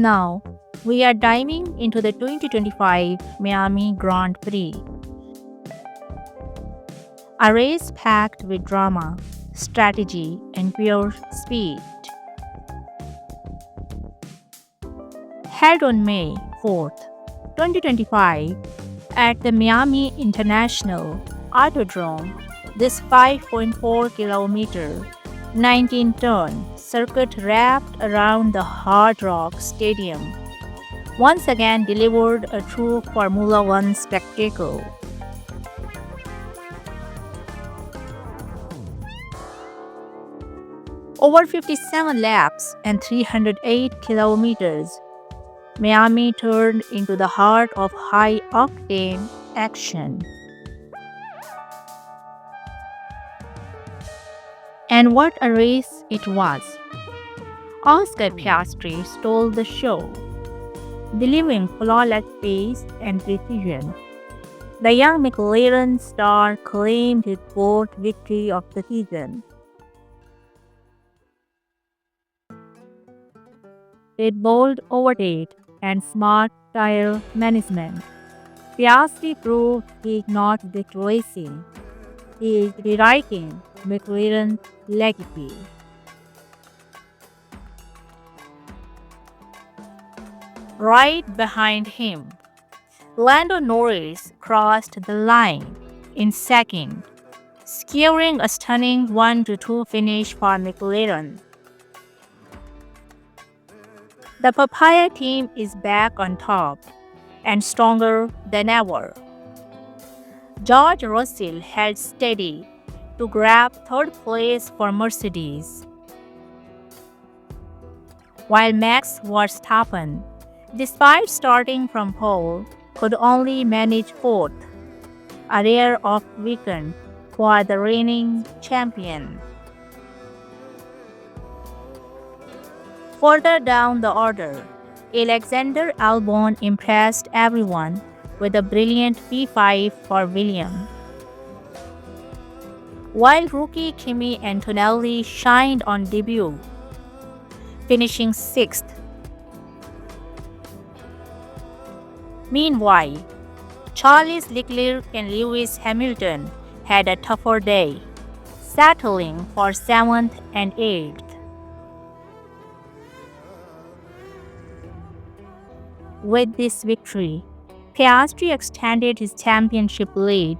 Now, we are diving into the 2025 Miami Grand Prix, a race packed with drama, strategy, and pure speed. Held on May 4th, 2025, at the Miami International Autodrome, this 5.4 kilometer, 19-turn circuit wrapped around the Hard Rock Stadium once again delivered a true Formula One spectacle. Over 57 laps and 308 kilometers, Miami turned into the heart of high-octane action. And what a race it was! Oscar Piastri stole the show, delivering flawless pace and precision. The young McLaren star claimed his fourth victory of the season. With bold overtake and smart tire management, Piastri proved he is not just racing, he is rewriting McLaren's legacy. Right behind him, Lando Norris crossed the line in second, securing a stunning 1-2 finish for McLaren. The Papaya team is back on top and stronger than ever. George Russell held steady to grab third place for Mercedes, while Max Verstappen, despite starting from pole, could only manage fourth, a rare off weekend for the reigning champion. Further down the order, Alexander Albon impressed everyone with a brilliant P5 for Williams, while rookie Kimmy Antonelli shined on debut, finishing sixth. Meanwhile, Charles Leclerc and Lewis Hamilton had a tougher day, settling for 7th and 8th. With this victory, Piastri extended his championship lead,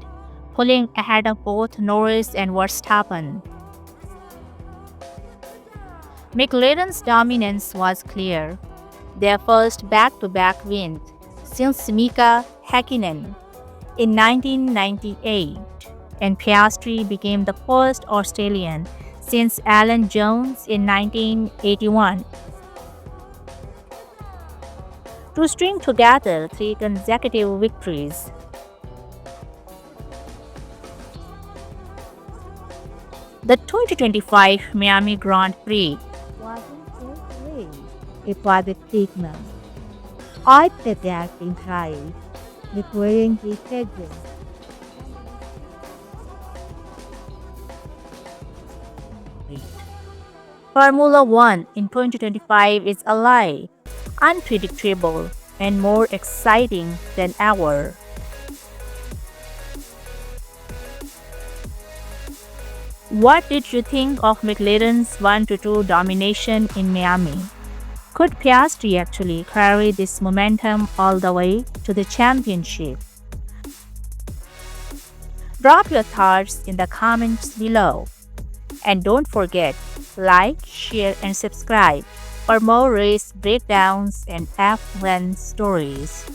pulling ahead of both Norris and Verstappen. McLaren's dominance was clear, their first back-to-back win since Mika Häkkinen in 1998, and Piastri became the first Australian since Alan Jones in 1981 to string together 3 consecutive victories. The 2025 Miami Grand Prix wasn't just a race, it was a statement. All the that implies declaring his legend. Formula One in 2025 is alive, unpredictable, and more exciting than ever. What did you think of McLaren's 1-2 domination in Miami? Could Piastri actually carry this momentum all the way to the championship? Drop your thoughts in the comments below. And don't forget, like, share, and subscribe for more race breakdowns and F1 stories.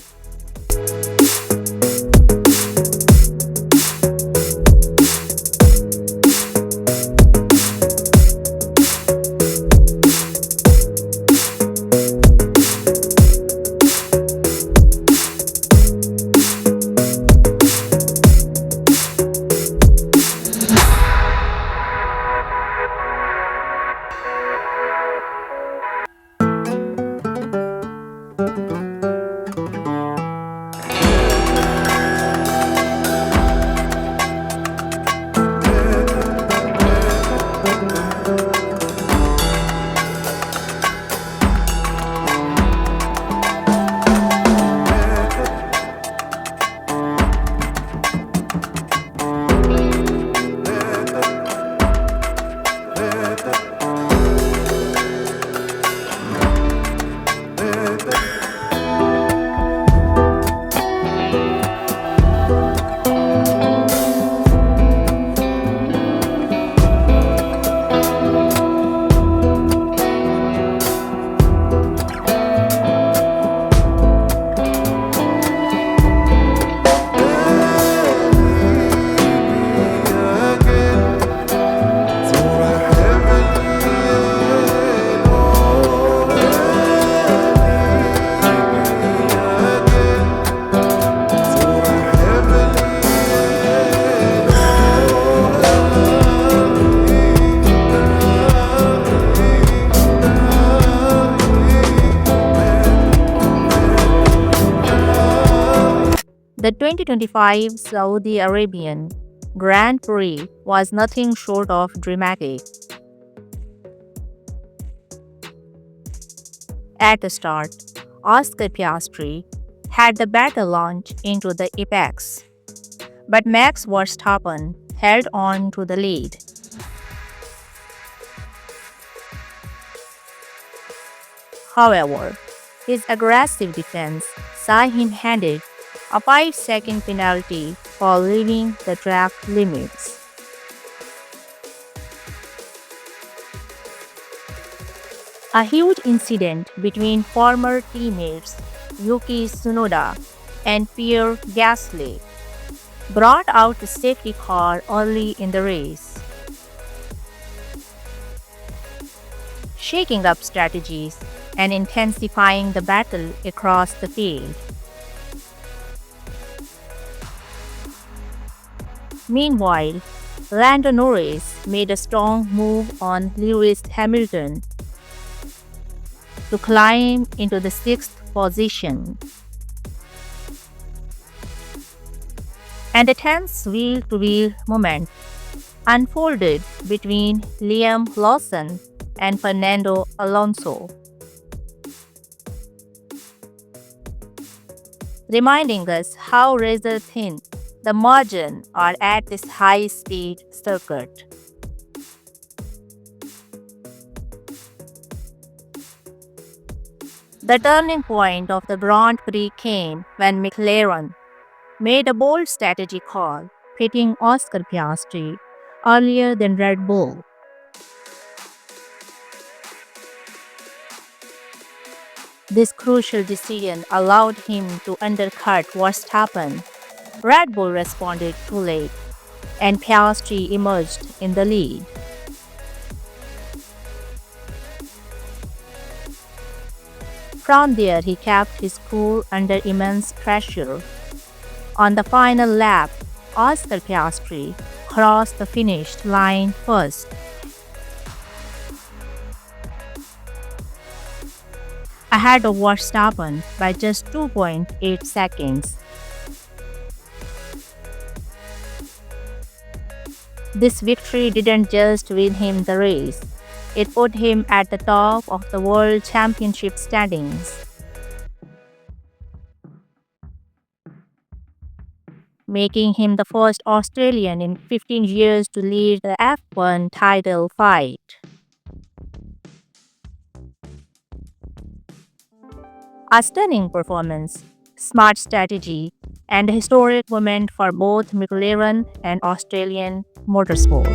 The 2025 Saudi Arabian Grand Prix was nothing short of dramatic. At the start, Oscar Piastri had the battle launch into the apex, but Max Verstappen held on to the lead. However, his aggressive defense saw him handed a 5-second penalty for leaving the track limits. A huge incident between former teammates Yuki Tsunoda and Pierre Gasly brought out the safety car early in the race, shaking up strategies and intensifying the battle across the field. Meanwhile, Lando Norris made a strong move on Lewis Hamilton to climb into the sixth position. And a tense wheel-to-wheel moment unfolded between Liam Lawson and Fernando Alonso, reminding us how razor-thin the margins are at this high-speed circuit. The turning point of the Grand Prix came when McLaren made a bold strategy call, pitting Oscar Piastri earlier than Red Bull. This crucial decision allowed him to undercut Verstappen. Red Bull responded too late, and Piastri emerged in the lead. From there, he kept his cool under immense pressure. On the final lap, Oscar Piastri crossed the finish line first. Ahead of Verstappen by just 2.8 seconds. This victory didn't just win him the race, it put him at the top of the World Championship standings, making him the first Australian in 15 years to lead the F1 title fight. A stunning performance, smart strategy, and a historic moment for both McLaren and Australian motorsport.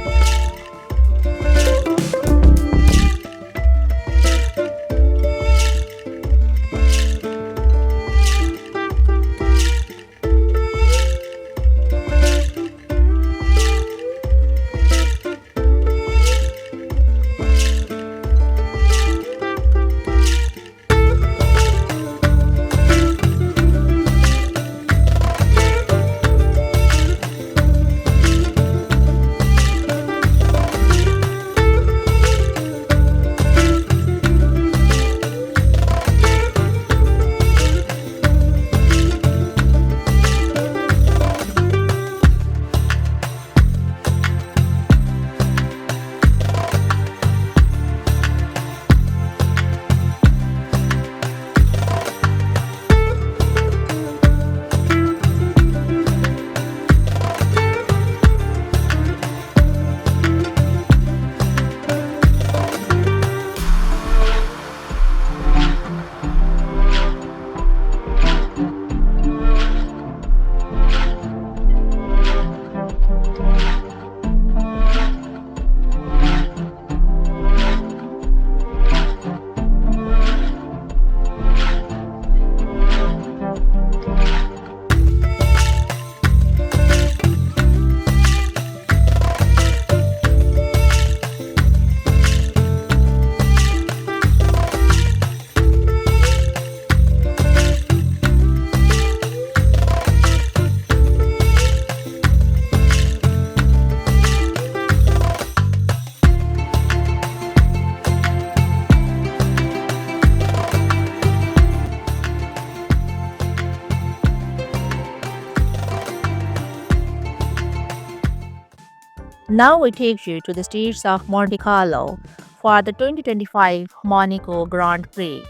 Now we take you to the streets of Monte Carlo for the 2025 Monaco Grand Prix,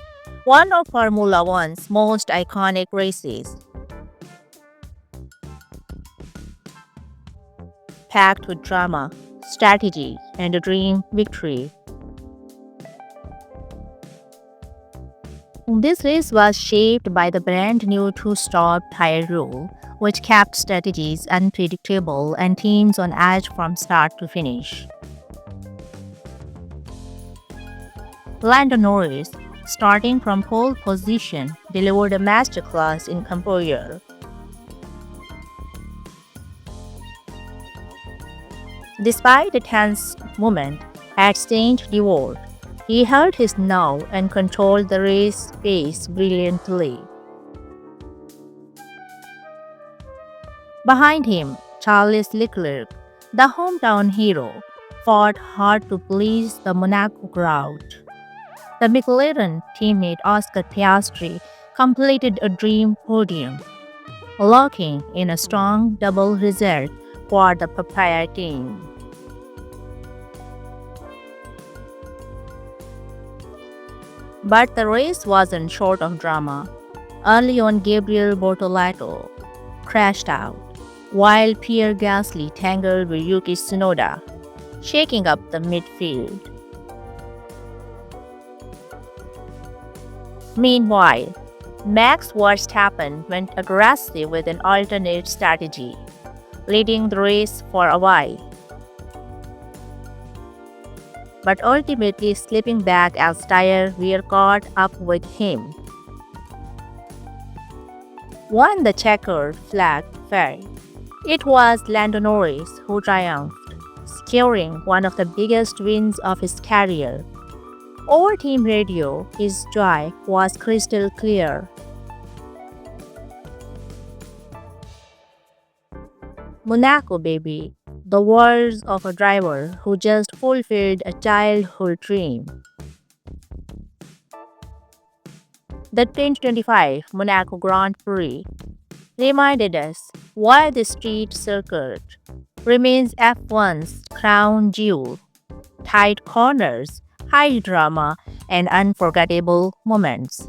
one of Formula One's most iconic races. Packed with drama, strategy, and a dream victory. This race was shaped by the brand new two-stop tire rule, which kept strategies unpredictable and teams on edge from start to finish. Lando Norris, starting from pole position, delivered a masterclass in composure. Despite the tense moment at Saint Devote, he held his nerve and controlled the race pace brilliantly. Behind him, Charles Leclerc, the hometown hero, fought hard to please the Monaco crowd. The McLaren teammate Oscar Piastri completed a dream podium, locking in a strong double result for the Papaya team. But the race wasn't short of drama. Early on, Gabriel Bortoleto crashed out, while Pierre Gasly tangled with Yuki Tsunoda, shaking up the midfield. Meanwhile, Max Verstappen went aggressive with an alternate strategy, leading the race for a while, but ultimately slipping back as tires were caught up with him. When the checkered flag fell, it was Lando Norris who triumphed, securing one of the biggest wins of his career. Over team radio, his joy was crystal clear. Monaco, baby, the words of a driver who just fulfilled a childhood dream. The 2025 Monaco Grand Prix reminded us why the street circuit remains F1's crown jewel. Tight corners, high drama, and unforgettable moments.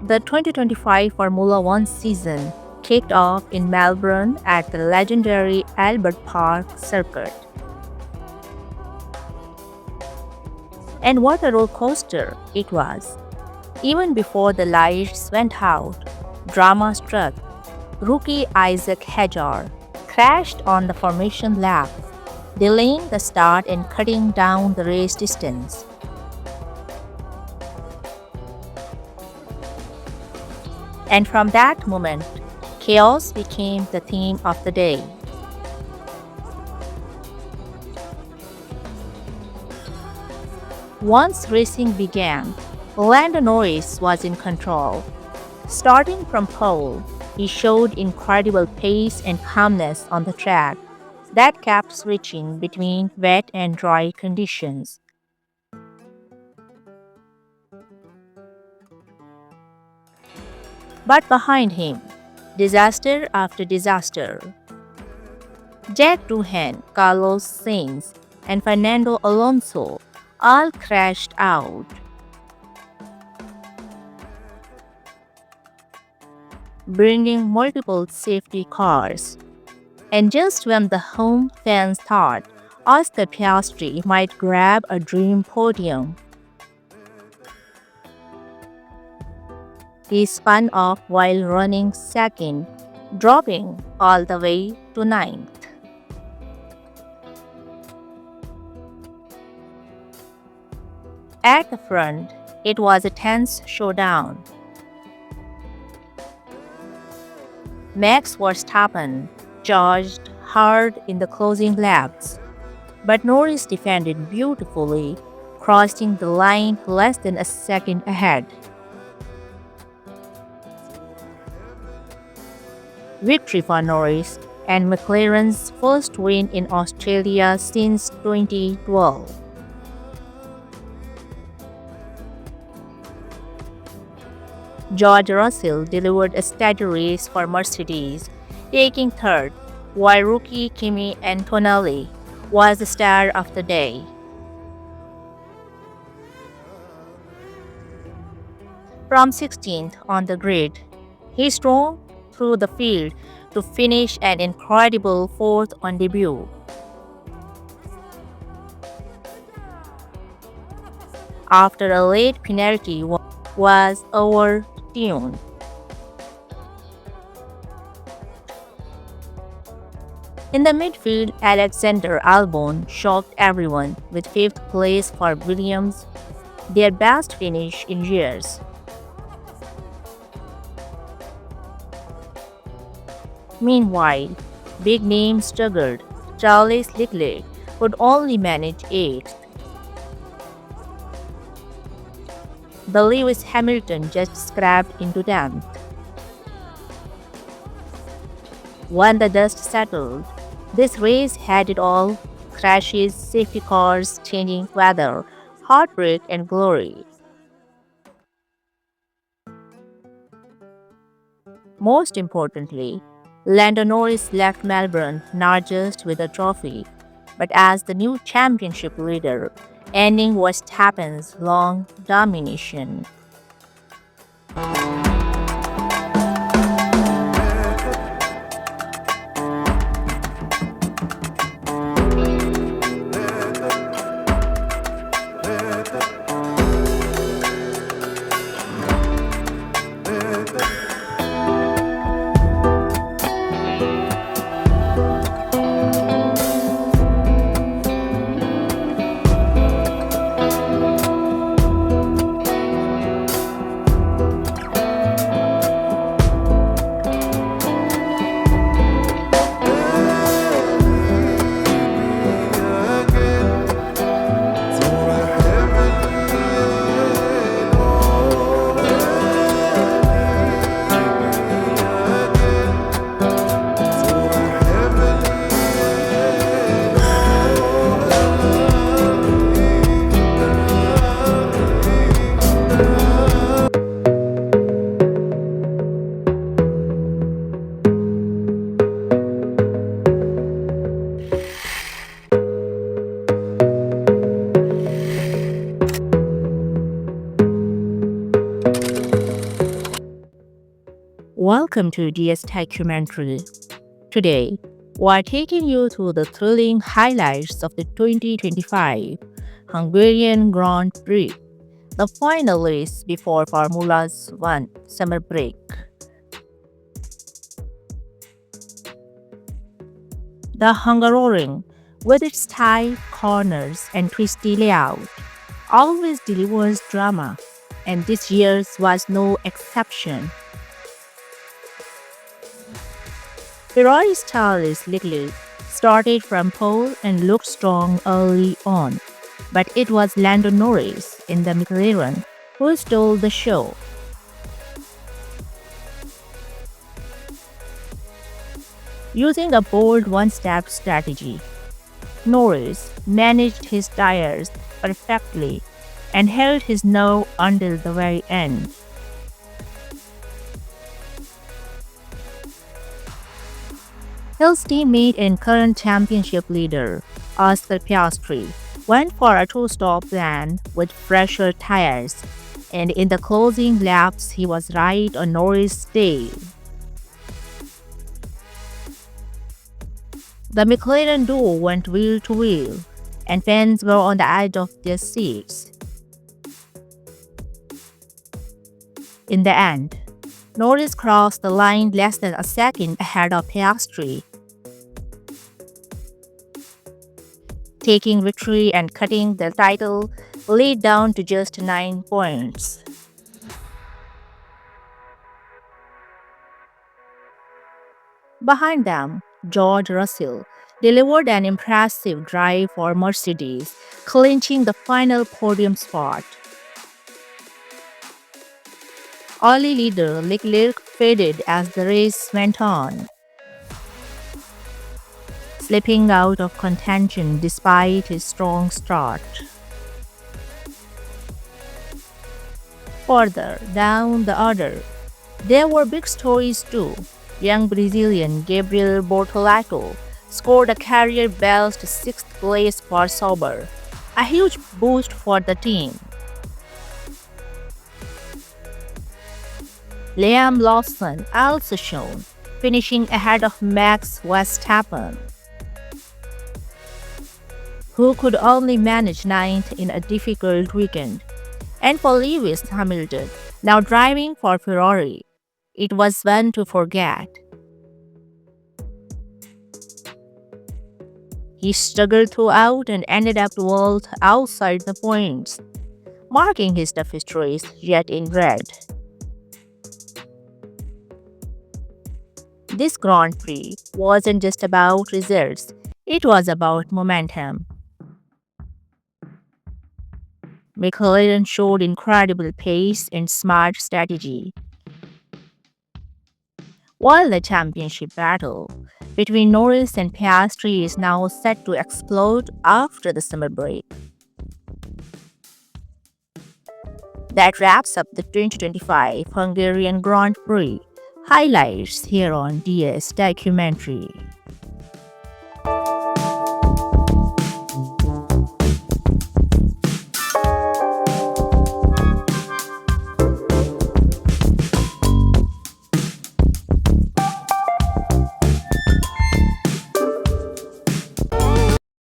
The 2025 Formula One season kicked off in Melbourne at the legendary Albert Park circuit. And what a roller coaster it was. Even before the lights went out, drama struck. Rookie Isaac Hadjar crashed on the formation lap, delaying the start and cutting down the race distance. And from that moment, chaos became the theme of the day. Once racing began, Lando Norris was in control. Starting from pole, he showed incredible pace and calmness on the track that kept switching between wet and dry conditions. But behind him, disaster after disaster. Jack Doohan, Carlos Sainz, and Fernando Alonso all crashed out, bringing multiple safety cars. And just when the home fans thought Oscar Piastri might grab a dream podium, he spun off while running second, dropping all the way to ninth. At the front, it was a tense showdown. Max Verstappen charged hard in the closing laps, but Norris defended beautifully, crossing the line less than a second ahead. Victory for Norris and McLaren's first win in Australia since 2012. George Russell delivered a steady race for Mercedes, taking third, while rookie Kimmy Antonelli was the star of the day. From 16th on the grid, he strode through the field to finish an incredible fourth on debut. After a late penalty was overturned. In the midfield, Alexander Albon shocked everyone with fifth place for Williams, their best finish in years. Meanwhile, big names struggled. Charles Leclerc could only manage eighth. The Lewis Hamilton just scraped into 10th. When the dust settled, this race had it all: crashes, safety cars, changing weather, heartbreak, and glory. Most importantly, Lando Norris left Melbourne not just with a trophy, but as the new championship leader, ending Verstappen's long domination. Welcome to DS Documentary. Today, we're taking you through the thrilling highlights of the 2025 Hungarian Grand Prix, the final race before Formula's One summer break. The Hungarian, with its tight corners and twisty layout, always delivers drama, and this year's was no exception. Ferrari's stylist Leclerc started from pole and looked strong early on, but it was Lando Norris in the McLaren who stole the show. Using a bold one-step strategy, Norris managed his tires perfectly and held his nerve until the very end. His teammate and current championship leader, Oscar Piastri, went for a two-stop plan with fresher tires, and in the closing laps he was right on Norris' tail. The McLaren duo went wheel to wheel, and fans were on the edge of their seats. In the end, Norris crossed the line less than a second ahead of Piastri, taking victory and cutting the title lead down to just 9 points. Behind them, George Russell delivered an impressive drive for Mercedes, clinching the final podium spot. Early leader Leclerc faded as the race went on, slipping out of contention despite his strong start. Further down the order, there were big stories too. Young Brazilian Gabriel Bortoleto scored a career-best 6th place for Sauber, a huge boost for the team. Liam Lawson also shone, finishing ahead of Max Verstappen, who could only manage ninth in a difficult weekend. And for Lewis Hamilton, now driving for Ferrari, it was one to forget. He struggled throughout and ended up 12th outside the points, marking his toughest race yet in red. This Grand Prix wasn't just about results, it was about momentum. McLaren showed incredible pace and smart strategy, while the championship battle between Norris and Piastri is now set to explode after the summer break. That wraps up the 2025 Hungarian Grand Prix highlights here on DS Documentary.